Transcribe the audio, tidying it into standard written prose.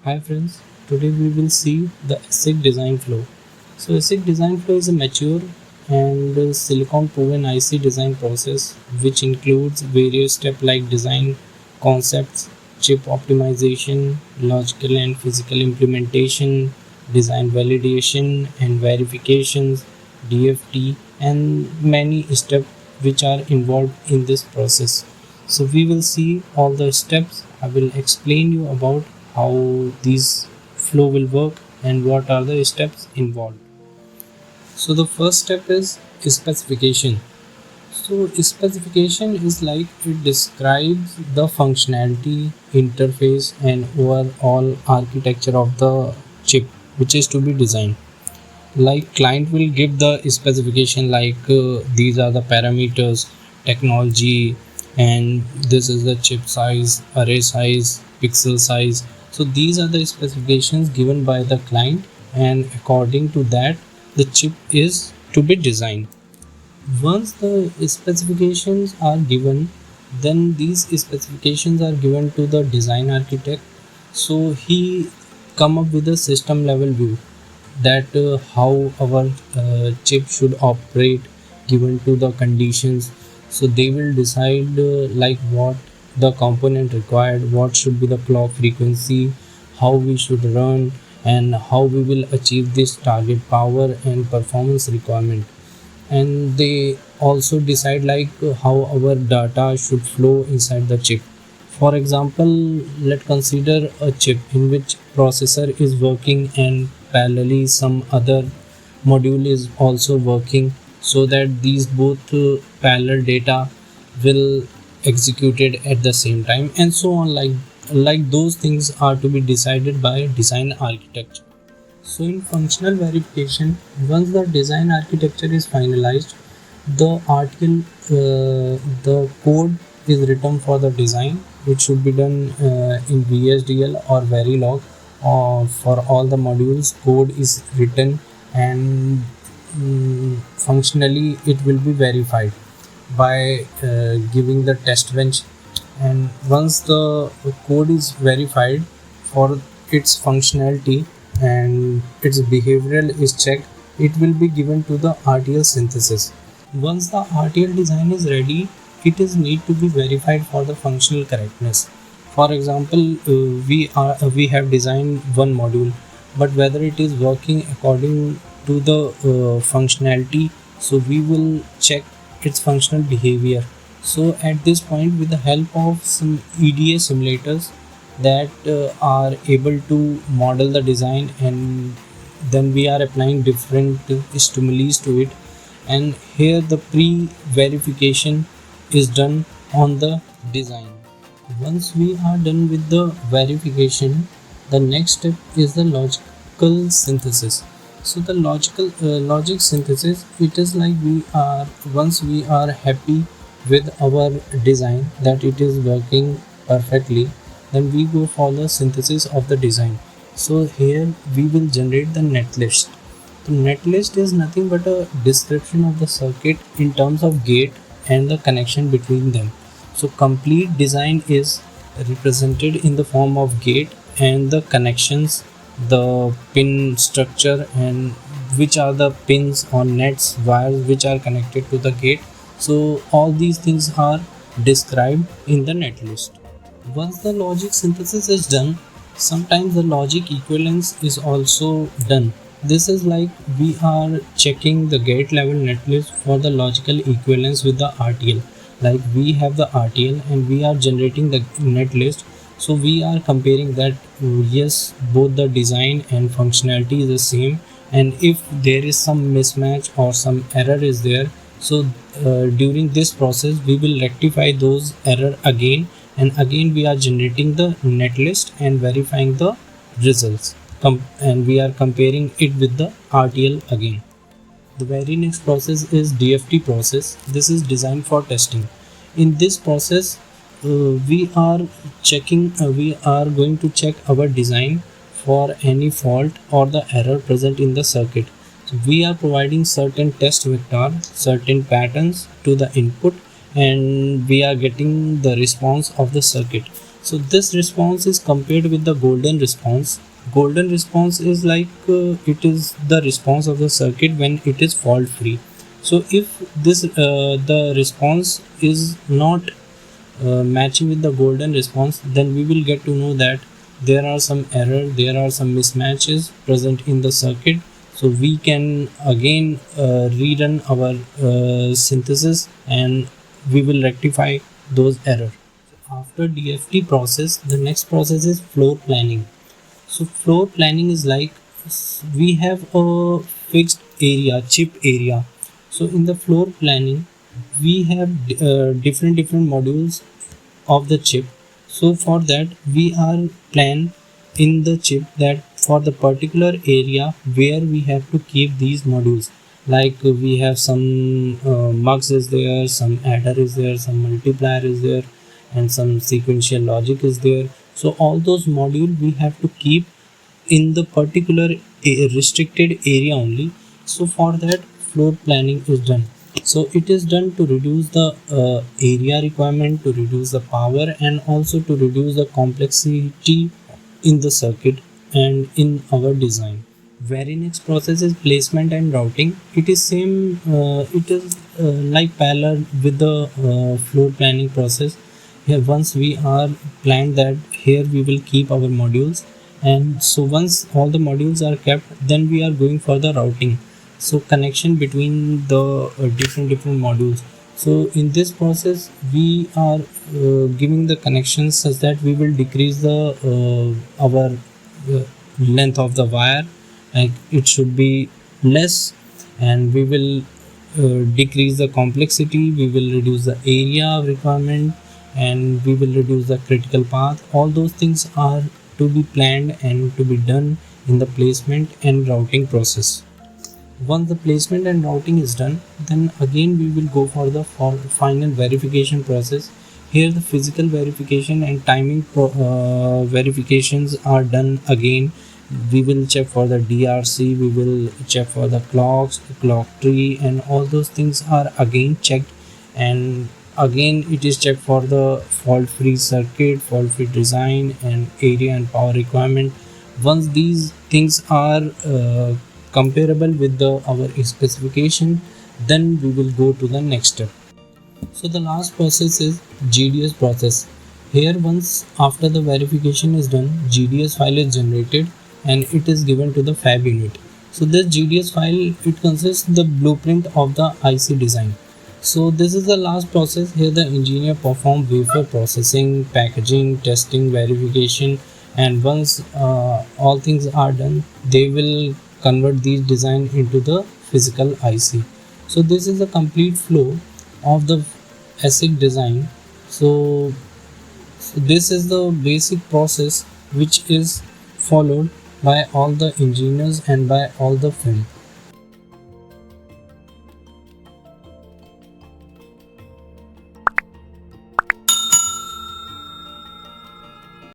Hi friends, today we will see the ASIC design flow. So ASIC design flow is a mature and silicon proven IC design process which includes various steps like design concepts, chip optimization, logical and physical implementation, design validation and verifications, DFT and many steps which are involved in this process. So we will see all the steps. I will explain you about how this flow will work and what are the steps involved. So the first step is specification. So specification is like it describes the functionality, interface and overall architecture of the chip which is to be designed. Like client will give the specification like these are the parameters, technology, and this is the chip size, array size, pixel size. So these are the specifications given by the client, and according to that the chip is to be designed. Once the specifications are given, then these specifications are given to the design architect, so he come up with a system level view that how our chip should operate given to the conditions. So they will decide like what the component required, what should be the clock frequency, how we should run, and how we will achieve this target power and performance requirement. And they also decide like how our data should flow inside the chip. For example, let's consider a chip in which processor is working and parallelly some other module is also working, so that these both parallel data will executed at the same time, and so on. Like those things are to be decided by design architecture. So in functional verification, once the design architecture is finalized, the code is written for the design, which should be done in VHDL or Verilog. For all the modules, code is written, and functionally it will be verified by giving the test bench. And once the code is verified for its functionality and its behavioral is checked, it will be given to the RTL synthesis. Once the RTL design is ready, it is need to be verified for the functional correctness. For example, we have designed one module, but whether it is working according to the functionality, so we will check its functional behavior. So at this point, with the help of some EDA simulators that are able to model the design, and then we are applying different stimuli to it, and here the pre-verification is done on the design. Once we are done with the verification, the next step is the logical synthesis. So the logic synthesis, it is like we are once we are happy with our design that it is working perfectly, then we go for the synthesis of the design. So here we will generate the netlist. The netlist is nothing but a description of the circuit in terms of gate and the connection between them. So complete design is represented in the form of gate and the connections, the pin structure, and which are the pins or nets, wires which are connected to the gate. So all these things are described in the netlist. Once the logic synthesis is done, sometimes the logic equivalence is also done. This is like we are checking the gate level netlist for the logical equivalence with the RTL. Like we have the RTL and we are generating the netlist. So we are comparing that yes, both the design and functionality is the same. And if there is some mismatch or some error is there, so during this process we will rectify those error again, and again we are generating the netlist and verifying the results. And we are comparing it with the RTL again. The very next process is DFT process. This is designed for testing. In this process, we are going to check our design for any fault or the error present in the circuit. So we are providing certain test vector, certain patterns to the input, and we are getting the response of the circuit. So this response is compared with the golden response. Golden response is like it is the response of the circuit when it is fault free. So if this the response is not matching with the golden response, then we will get to know that there are some error, there are some mismatches present in the circuit. So we can again rerun our synthesis and we will rectify those error. After DFT process, the next process is floor planning. So floor planning is like we have a fixed area, chip area. So in the floor planning, we have different modules of the chip. So for that, we are plan in the chip that for the particular area where we have to keep these modules. Like we have some mux is there, some adder is there, some multiplier is there, and some sequential logic is there. So all those modules we have to keep in the particular restricted area only. So for that, floor planning is done. So it is done to reduce the area requirement, to reduce the power, and also to reduce the complexity in the circuit and in our design. Very next process is placement and routing. It is same, it is like parallel with the floor planning process. Here once we are planned that here we will keep our modules, and so once all the modules are kept, then we are going for the routing. So connection between the different modules. So in this process we are giving the connections such that we will decrease the our length of the wire, like it should be less, and we will decrease the complexity, we will reduce the area of requirement, and we will reduce the critical path. All those things are to be planned and to be done in the placement and routing process. Once the placement and routing is done, then again we will go for the final verification process. Here the physical verification and timing verifications are done again. We will check for the DRC, we will check for the clocks, clock tree, and all those things are again checked. And again it is checked for the fault free circuit, fault free design, and area and power requirement. Once these things are comparable with the our specification, then we will go to the next step. So the last process is GDS process. Here once after the verification is done, GDS file is generated and it is given to the fab unit. So this GDS file, it consists the blueprint of the IC design. So this is the last process. Here the engineer perform wafer processing, packaging, testing, verification, and once all things are done, they will convert these design into the physical IC. So this is the complete flow of the ASIC design. So this is the basic process which is followed by all the engineers and by all the firm.